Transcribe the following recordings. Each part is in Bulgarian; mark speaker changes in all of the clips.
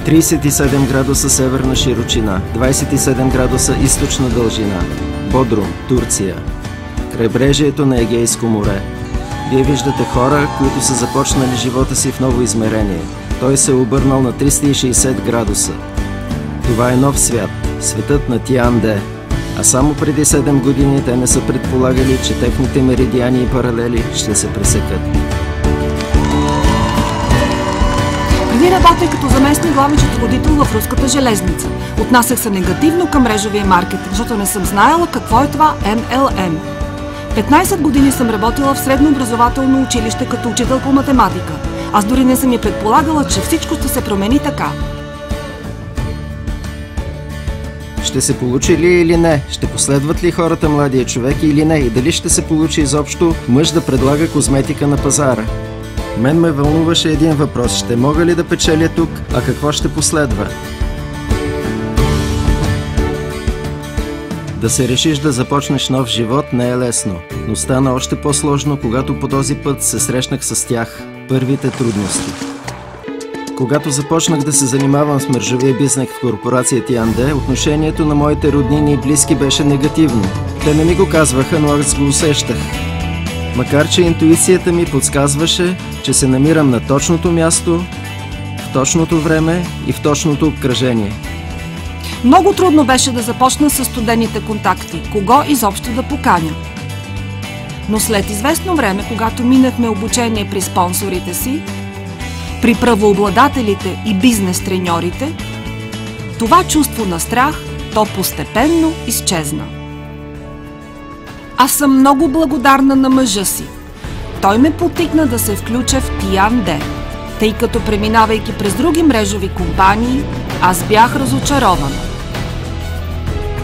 Speaker 1: 37 градуса северна широчина, 27 градуса източна дължина. Бодрум, Турция. Крайбрежието на Егейско море. Вие виждате хора, които са започнали живота си в ново измерение. Той се е обърнал на 360 градуса. Това е нов свят, светът на Тиан-Де. А само преди 7 години те не са предполагали, че техните меридиани и паралели ще се пресекат.
Speaker 2: Преди работех като заместник главен счетоводител в руската железница. Отнасях се негативно към мрежовия маркетинг, защото не съм знаела какво е това MLM. 15 години съм работила в средно образователно училище като учител по математика. Аз дори не съм и предполагала, че всичко ще се промени така.
Speaker 1: Ще се получи ли или не? Ще последват ли хората младия човек или не? И дали ще се получи изобщо мъж да предлага козметика на пазара? Мен ме вълнуваше един въпрос. Ще мога ли да печеля тук? А какво ще последва? Да се решиш да започнеш нов живот не е лесно, но стана още по-сложно, когато по този път се срещнах с тях. Първите трудности. Когато започнах да се занимавам с мрежовия бизнес в корпорация Тиан-Де, отношението на моите роднини и близки беше негативно. Те не ми го казваха, но аз го усещах. Макар че интуицията ми подсказваше, че се намирам на точното място, в точното време и в точното обкръжение.
Speaker 2: Много трудно беше да започна с студените контакти, кого изобщо да поканя. Но след известно време, когато минахме обучение при спонсорите си, при правообладателите и бизнес треньорите, това чувство на страх, то постепенно изчезна. Аз съм много благодарна на мъжа си. Той ме потикна да се включа в Тиан-Де, тъй като преминавайки през други мрежови компании, аз бях разочарована.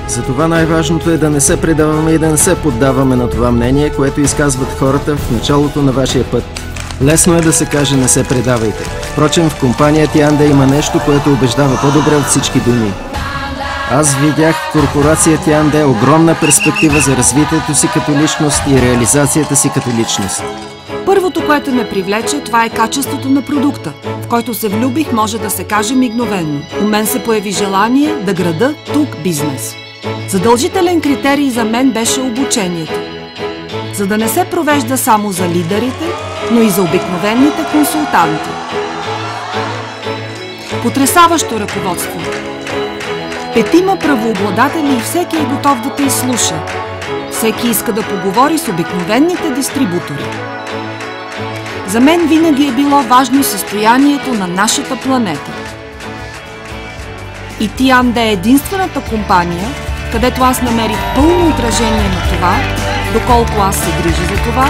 Speaker 1: Затова най-важното е да не се предаваме и да не се поддаваме на това мнение, което изказват хората в началото на вашия път. Лесно е да се каже не се предавайте. Впрочем, в компания Тиан-Де има нещо, което убеждава по-добре от всички думи. Аз видях в корпорация Тиан-Де огромна перспектива за развитието си като личност и реализацията си като личност.
Speaker 2: Първото, което ме привлече, това е качеството на продукта, в който се влюбих, може да се каже мигновенно. У мен се появи желание да града тук бизнес. Задължителен критерий за мен беше обучението, за да не се провежда само за лидерите, но и за обикновените консултанти. Потресаващо ръководство. 5 правообладатели и всеки е готов да те изслуша. Всеки иска да поговори с обикновените дистрибутори. За мен винаги е било важно състоянието на нашата планета. И Тиан-Де е единствената компания, където аз намерих пълно отражение на това, доколко аз се грижа за това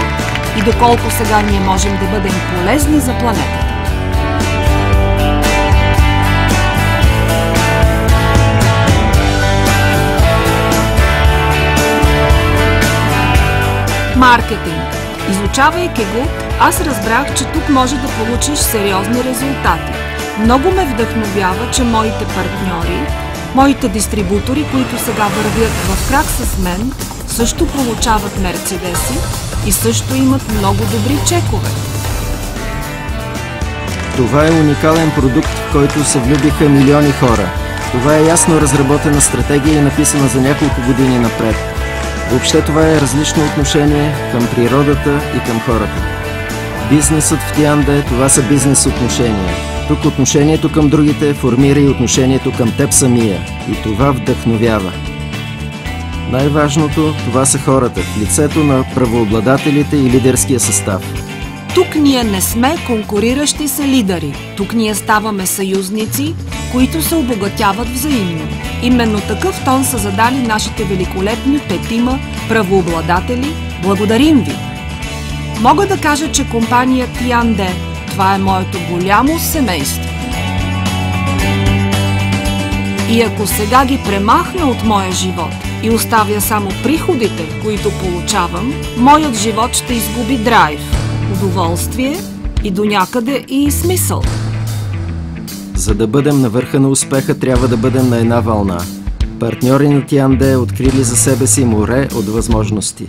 Speaker 2: и доколко сега ние можем да бъдем полезни за планетата. Маркетинг. Изучавайки го, аз разбрах, че тук може да получиш сериозни резултати. Много ме вдъхновява, че моите партньори, моите дистрибутори, които сега вървят в крак с мен, също получават мерцедеси и също имат много добри чекове.
Speaker 1: Това е уникален продукт, в който се влюбиха милиони хора. Това е ясно разработена стратегия и написана за няколко години напред. Въобще това е различно отношение към природата и към хората. Бизнесът в Тиан-Де, това са бизнес отношения. Тук отношението към другите формира и отношението към теб самия. И това вдъхновява. Най-важното, това са хората в лицето на правообладателите и лидерския състав.
Speaker 2: Тук ние не сме конкуриращи се лидери. Тук ние ставаме съюзници, които се обогатяват взаимно. Именно такъв тон са задали нашите великолепни 5 правообладатели. Благодарим ви! Мога да кажа, че компания Тиан-Де, това е моето голямо семейство. И ако сега ги премахна от моя живот и оставя само приходите, които получавам, моят живот ще изгуби драйв, удоволствие и до някъде и смисъл.
Speaker 1: За да бъдем на върха на успеха, трябва да бъдем на една вълна. Партньори на Тиан-Де открили за себе си море от възможности.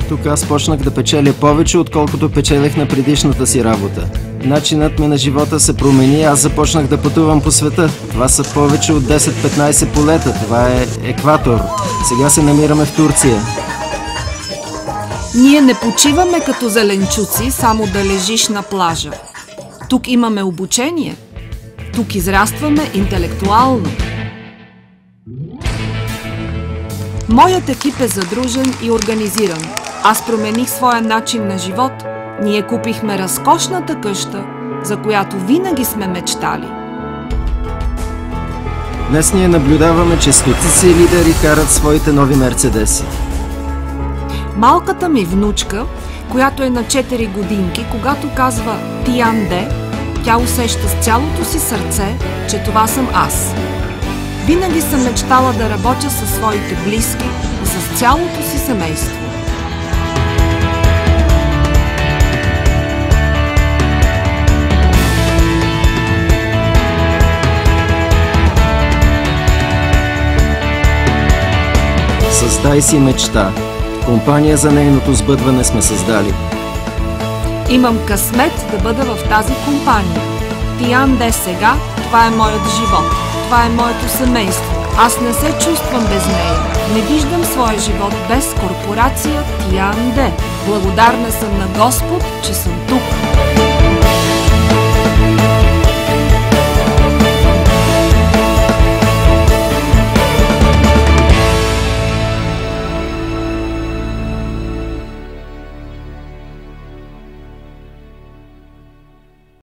Speaker 1: Тук аз почнах да печеля повече, отколкото печелех на предишната си работа. Начинът ми на живота се промени, аз започнах да пътувам по света. Това са повече от 10-15 полета, това е екватор. Сега се намираме в Турция.
Speaker 2: Ние не почиваме като зеленчуци, само да лежиш на плажа. Тук имаме обучение. Тук израстваме интелектуално. Моят екип е задружен и организиран. Аз промених своя начин на живот. Ние купихме разкошната къща, за която винаги сме мечтали.
Speaker 1: Днес ние наблюдаваме, че стотици лидери карат своите нови мерцедеси.
Speaker 2: Малката ми внучка, която е на 4 годинки, когато казва Тианде, тя усеща с цялото си сърце, че това съм аз. Винаги съм мечтала да работя със своите близки и с цялото си семейство.
Speaker 1: Създай си мечта. Компания за нейното сбъдване сме създали.
Speaker 2: Имам късмет да бъда в тази компания. Тианде сега, това е моят живот. Това е моето семейство. Аз не се чувствам без нея. Не виждам своя живот без корпорация Тианде. Благодарна съм на Господ, че съм тук.